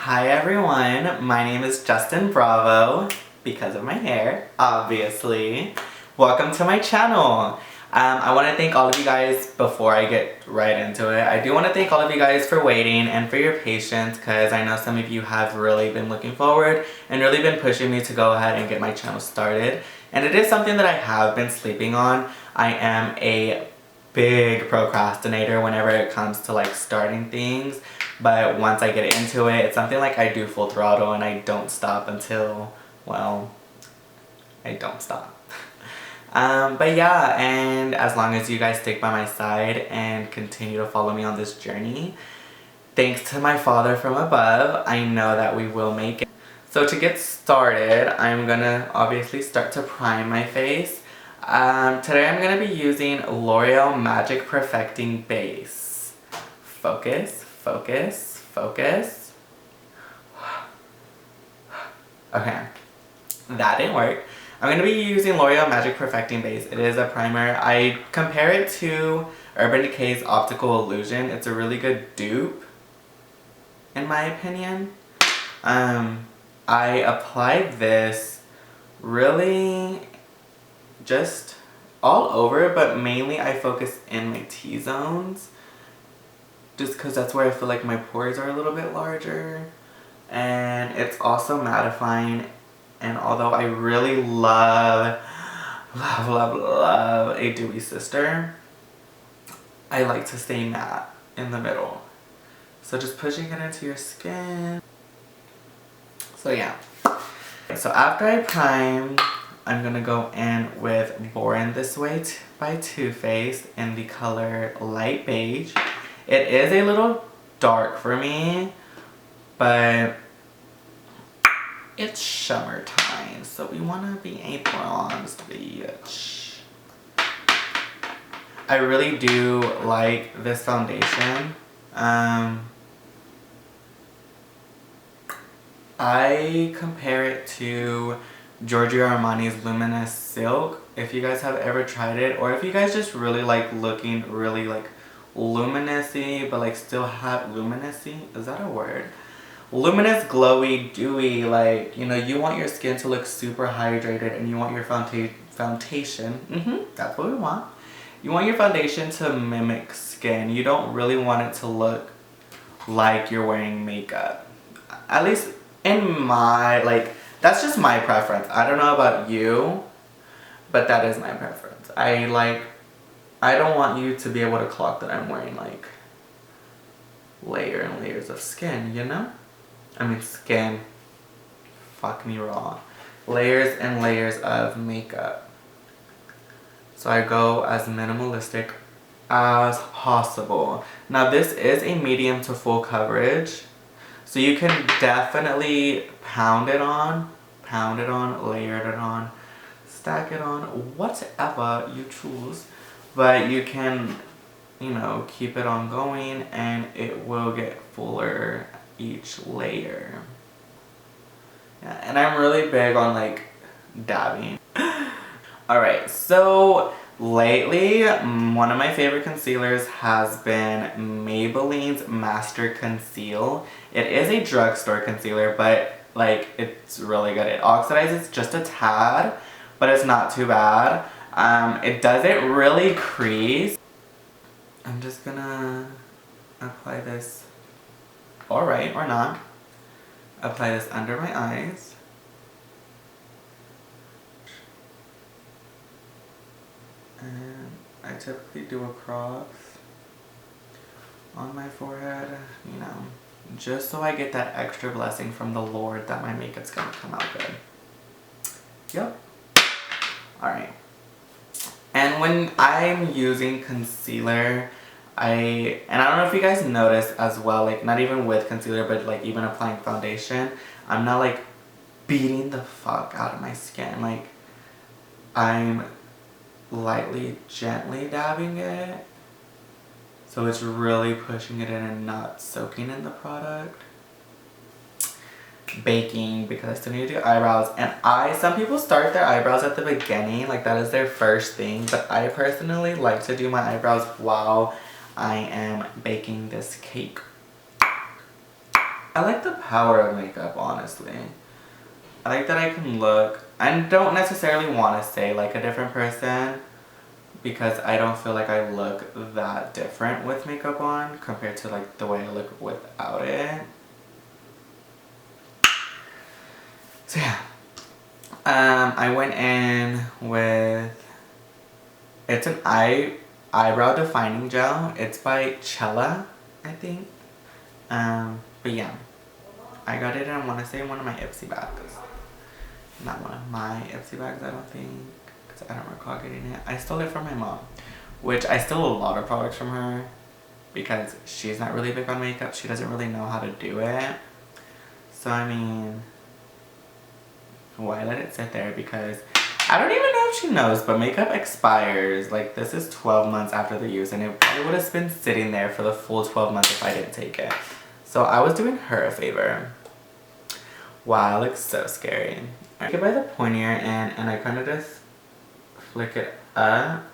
Hi everyone, my name is Justin Bravo, because of my hair, obviously. Welcome to my channel. I want to thank all of you guys before I get right into it. I do want to thank all of you guys for waiting and for your patience, because I know some of you have really been looking forward and really been pushing me to go ahead and get my channel started. And it is something that I have been sleeping on. I am a big procrastinator whenever it comes to like starting things. But once I get into it, it's something like I do full throttle and I don't stop until, well, I don't stop. But yeah, and as long as you guys stick by my side and continue to follow me on this journey, thanks to my Father from above, I know that we will make it. So to get started, I'm gonna obviously start to prime my face. Today I'm gonna be using L'Oreal Magic Perfecting Base. Focus, focus, focus. Okay, that didn't work. I'm going to be using L'Oreal Magic Perfecting Base. It is a primer. I compare it to Urban Decay's Optical Illusion. It's a really good dupe, in my opinion. I applied this really just all over, but mainly I focus in my T-zones. Just because that's where I feel like my pores are a little bit larger. And it's also mattifying. And although I really love a Dewy sister, I like to stay matte in the middle. So just pushing it into your skin. So yeah. So after I prime, I'm gonna go in with Born This Way by Too Faced in the color Light Beige. It is a little dark for me, but it's summer time, so we want to be a bronzed bitch. I really do like this foundation. I compare it to Giorgio Armani's Luminous Silk. If you guys have ever tried it, or if you guys just really like looking really like luminous-y, but like still have luminous-y, is that a word? Luminous, glowy, dewy, like, you know, you want your skin to look super hydrated and you want your foundation, that's what we want. You want your foundation to mimic skin. You don't really want it to look like you're wearing makeup. At least in my, like, that's just my preference. I don't know about you, but that is my preference. I don't want you to be able to clock that I'm wearing, like, layer and layers of skin, you know? I mean skin, fuck me raw. Layers and layers of makeup. So I go as minimalistic as possible. Now this is a medium to full coverage, so you can definitely pound it on, layer it on, stack it on, whatever you choose. But you can, you know, keep it on going and it will get fuller each layer. Yeah, and I'm really big on like dabbing. Alright, so lately one of my favorite concealers has been Maybelline's Master Conceal. It is a drugstore concealer, but like it's really good. It oxidizes just a tad, but it's not too bad. It doesn't really crease. I'm just gonna apply this, alright, or not. Apply this under my eyes. And I typically do a cross on my forehead, you know, just so I get that extra blessing from the Lord that my makeup's gonna come out good. Yep. Alright. And when I'm using concealer, and I don't know if you guys notice as well, like not even with concealer, but like even applying foundation, I'm not like beating the fuck out of my skin. Like I'm lightly, gently dabbing it. So it's really pushing it in and not soaking in the product. Baking, because I still need to do eyebrows. And some people start their eyebrows at the beginning, like that is their first thing. But I personally like to do my eyebrows while I am baking this cake. I like the power of makeup, honestly. I like that I can look, I don't necessarily want to say like a different person because I don't feel like I look that different with makeup on compared to like the way I look without it. So yeah, I went in with, it's an eyebrow defining gel. It's by Chella, I think. But yeah, I got it in, I want to say, one of my Ipsy bags. Not one of my Ipsy bags, I don't think, because I don't recall getting it. I stole it from my mom, which I steal a lot of products from her because she's not really big on makeup. She doesn't really know how to do it. So I mean, why let it sit there? Because I don't even know if she knows, but makeup expires. Like, this is 12 months after the use, and it probably would have been sitting there for the full 12 months if I didn't take it. So I was doing her a favor. Wow, it looks so scary. I get by the pointier end, and I kind of just flick it up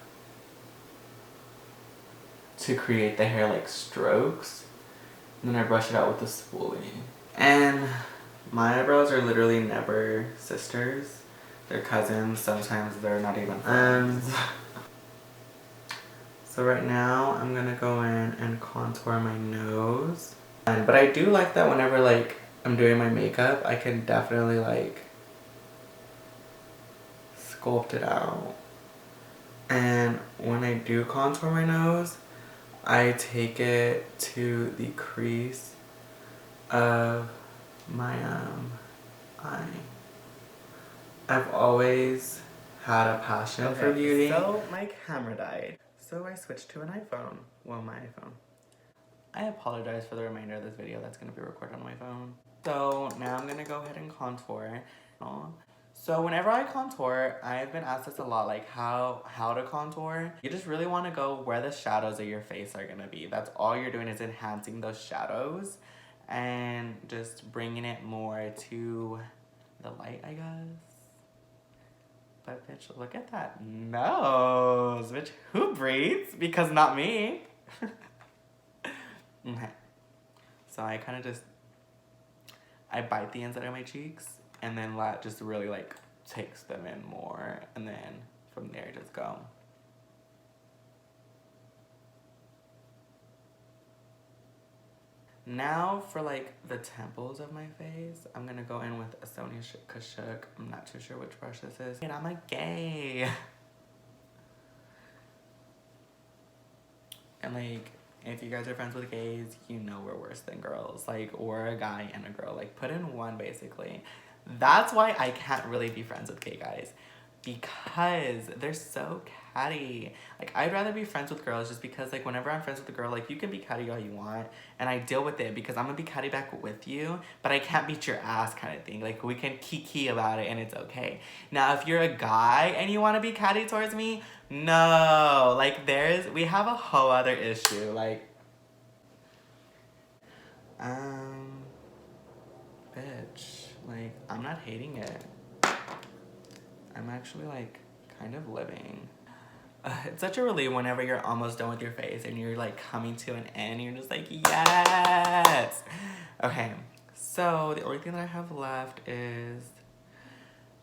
to create the hair like strokes. And then I brush it out with the spoolie. And my eyebrows are literally never sisters. They're cousins. Sometimes they're not even friends. So right now I'm gonna go in and contour my nose. But I do like that whenever like I'm doing my makeup, I can definitely like sculpt it out. And when I do contour my nose, I take it to the crease of my eye. I've always had a passion for beauty. So my camera died. So I switched to an iPhone. Well, my iPhone. I apologize for the remainder of this video that's going to be recorded on my phone. So now I'm going to go ahead and contour. So whenever I contour, I've been asked this a lot, like how to contour. You just really want to go where the shadows of your face are going to be. That's all you're doing, is enhancing those shadows and just bringing it more to the light, I guess. But bitch, look at that nose. Bitch, who breathes? Because not me. Okay. So I kind of just, I bite the inside of my cheeks and then that just really like takes them in more, and then from there just go. Now for like the temples of my face, I'm gonna go in with a Sonia Kashuk. I'm not too sure which brush this is. And I'm a gay. And like, if you guys are friends with gays, you know we're worse than girls. Like, or a guy and a girl. Like, put in one, basically. That's why I can't really be friends with gay guys. Because they're so catty. Like, I'd rather be friends with girls just because, like, whenever I'm friends with a girl, like, you can be catty all you want. And I deal with it because I'm gonna be catty back with you. But I can't beat your ass kind of thing. Like, we can kiki about it and it's okay. Now, if you're a guy and you want to be catty towards me, no. Like, we have a whole other issue. Like, bitch. Like, I'm not hating it. I'm actually, like, kind of living. It's such a relief whenever you're almost done with your face and you're, like, coming to an end. You're just like, yes! Okay, so the only thing that I have left is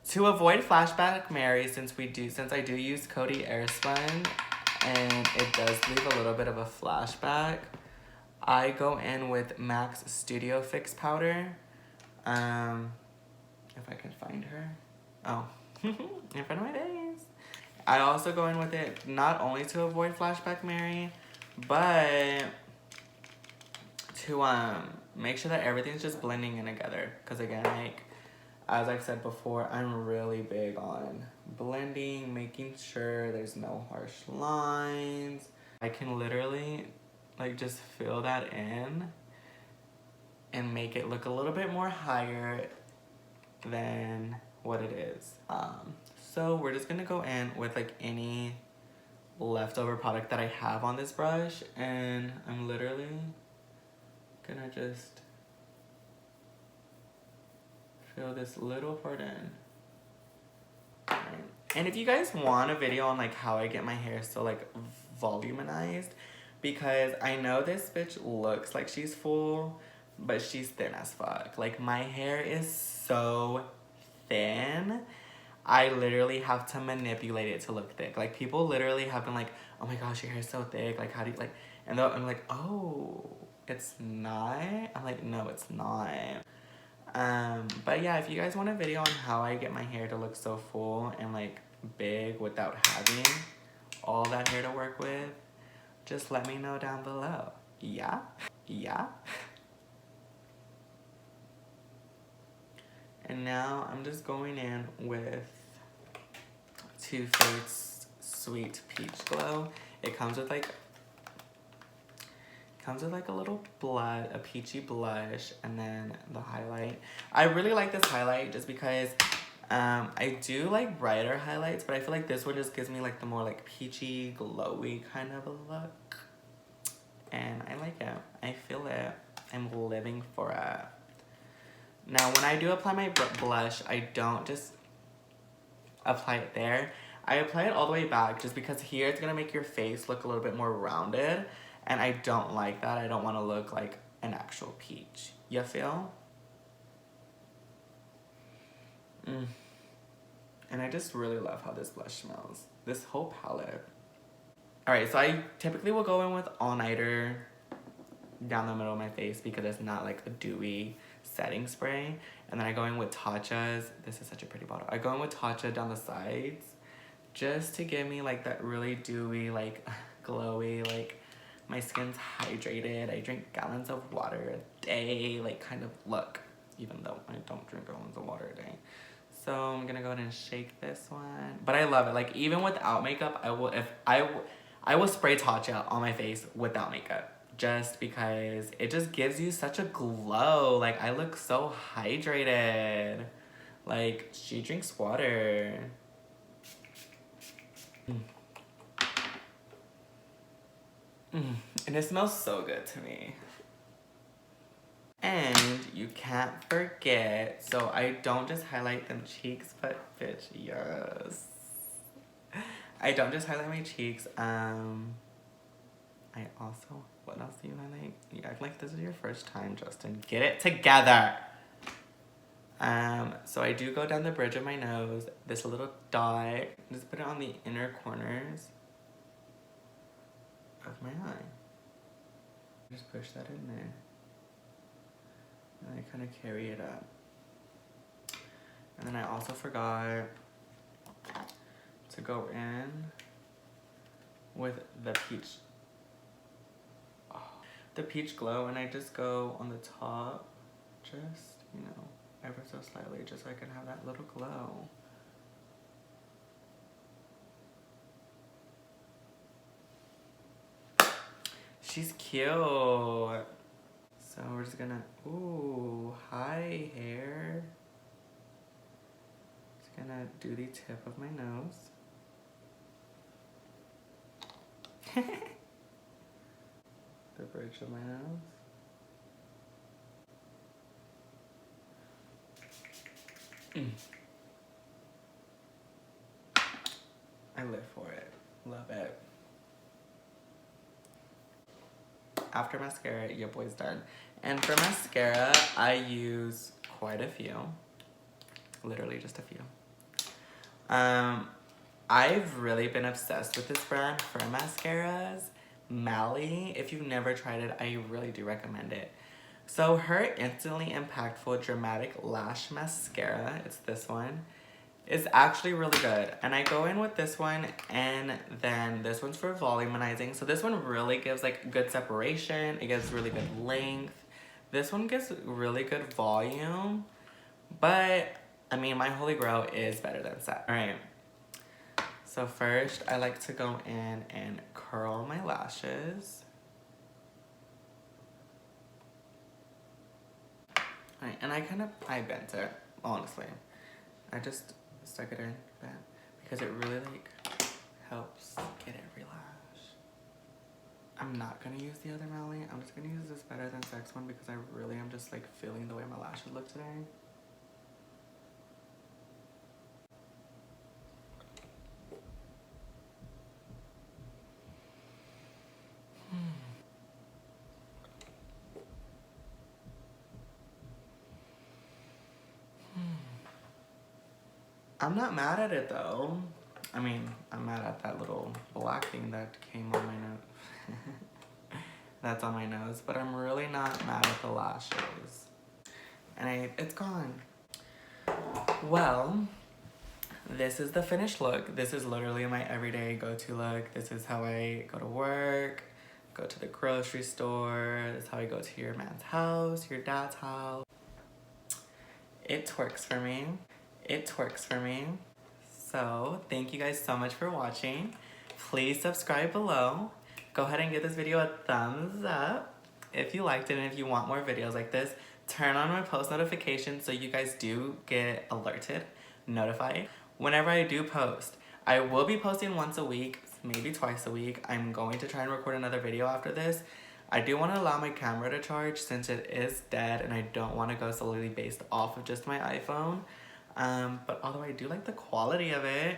to avoid flashback Mary, since I do use Coty Airspun and it does leave a little bit of a flashback. I go in with MAC's Studio Fix powder. If I can find her. Oh, in front of my face. I also go in with it not only to avoid flashback Mary, but to make sure that everything's just blending in together. Because again, like, as I've said before, I'm really big on blending, making sure there's no harsh lines. I can literally, like, just fill that in and make it look a little bit more higher than what it is. So we're just gonna go in with like any leftover product that I have on this brush, and I'm literally gonna just fill this little part in. Right. And if you guys want a video on like how I get my hair so like voluminized, because I know this bitch looks like she's full, but she's thin as fuck. Like, my hair is so thin. I literally have to manipulate it to look thick. Like, people literally have been like, oh my gosh, your hair's so thick. Like, how do you, like, and I'm like, oh, it's not? I'm like, no, it's not. But yeah, if you guys want a video on how I get my hair to look so full and, like, big without having all that hair to work with, just let me know down below. Yeah? Yeah? And now I'm just going in with Too Faced Sweet Peach Glow. It comes with like a little blush, a peachy blush, and then the highlight. I really like this highlight just because I do like brighter highlights, but I feel like this one just gives me like the more like peachy, glowy kind of a look. And I like it. I feel it. I'm living for it. Now, when I do apply my blush, I don't just apply it there. I apply it all the way back just because here it's going to make your face look a little bit more rounded. And I don't like that. I don't want to look like an actual peach. You feel? And I just really love how this blush smells. This whole palette. Alright, so I typically will go in with All Nighter down the middle of my face because it's not like a dewy setting spray. And then I go in with Tatcha's. This is such a pretty bottle. I go in with Tatcha down the sides just to give me like that really dewy, like glowy, like my skin's hydrated. I drink gallons of water a day, like kind of look, even though I don't drink gallons of water a day. So I'm gonna go ahead and shake this one. But I love it. Like, even without makeup, I will spray Tatcha on my face without makeup. Just because it just gives you such a glow. Like, I look so hydrated. Like, she drinks water. And it smells so good to me. And you can't forget, so I don't just highlight them cheeks, but bitch, yes. I don't just highlight my cheeks. I also, what else do you highlight? You act like this is your first time, Justen. Get it together. So I do go down the bridge of my nose, this little dot, just put it on the inner corners of my eye. Just push that in there. And I kind of carry it up. And then I also forgot to go in with the peach glow, and I just go on the top, just, you know, ever so slightly, just so I can have that little glow. She's cute. So we're just gonna, ooh, hi hair. Just gonna do the tip of my nose. The bridge of my nose. I live for it. Love it. After mascara, your boy's done. And for mascara, I use quite a few. Literally just a few. I've really been obsessed with this brand for mascaras. Mally, if you've never tried it, I really do recommend it. So her Instantly Impactful Dramatic Lash Mascara, it's this one, is actually really good. And I go in with this one, and then this one's for volumizing. So this one really gives like good separation. It gives really good length. This one gives really good volume. But, I mean, my holy grail is better than set. Alright. So first, I like to go in and curl my lashes. Alright, and I bent it, honestly. I just stuck it in that because it really like helps get every lash. I'm not gonna use the other Mally. I'm just gonna use this Better Than Sex one because I really am just like feeling the way my lashes look today. I'm not mad at it though. I mean, I'm mad at that little black thing that came on my nose. That's on my nose, but I'm really not mad at the lashes. And it's gone. Well, this is the finished look. This is literally my everyday go-to look. This is how I go to work, go to the grocery store. This is how I go to your man's house, your dad's house. It twerks for me. It twerks for me. So thank you guys so much for watching. Please subscribe below. Go ahead and give this video a thumbs up if you liked it, and if you want more videos like this, turn on my post notifications so you guys do get alerted, notified whenever I do post. I will be posting once a week, maybe twice a week. I'm going to try and record another video after this. I do want to allow my camera to charge since it is dead, and I don't want to go solely based off of just my iPhone. But although I do like the quality of it.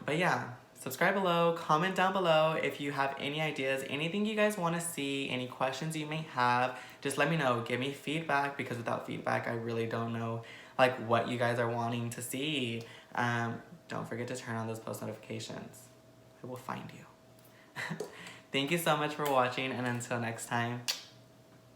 But yeah, subscribe below, comment down below if you have any ideas, anything you guys want to see, any questions you may have. Just let me know. Give me feedback, because without feedback, I really don't know like what you guys are wanting to see. Don't forget to turn on those post notifications. I will find you. Thank you so much for watching, and until next time.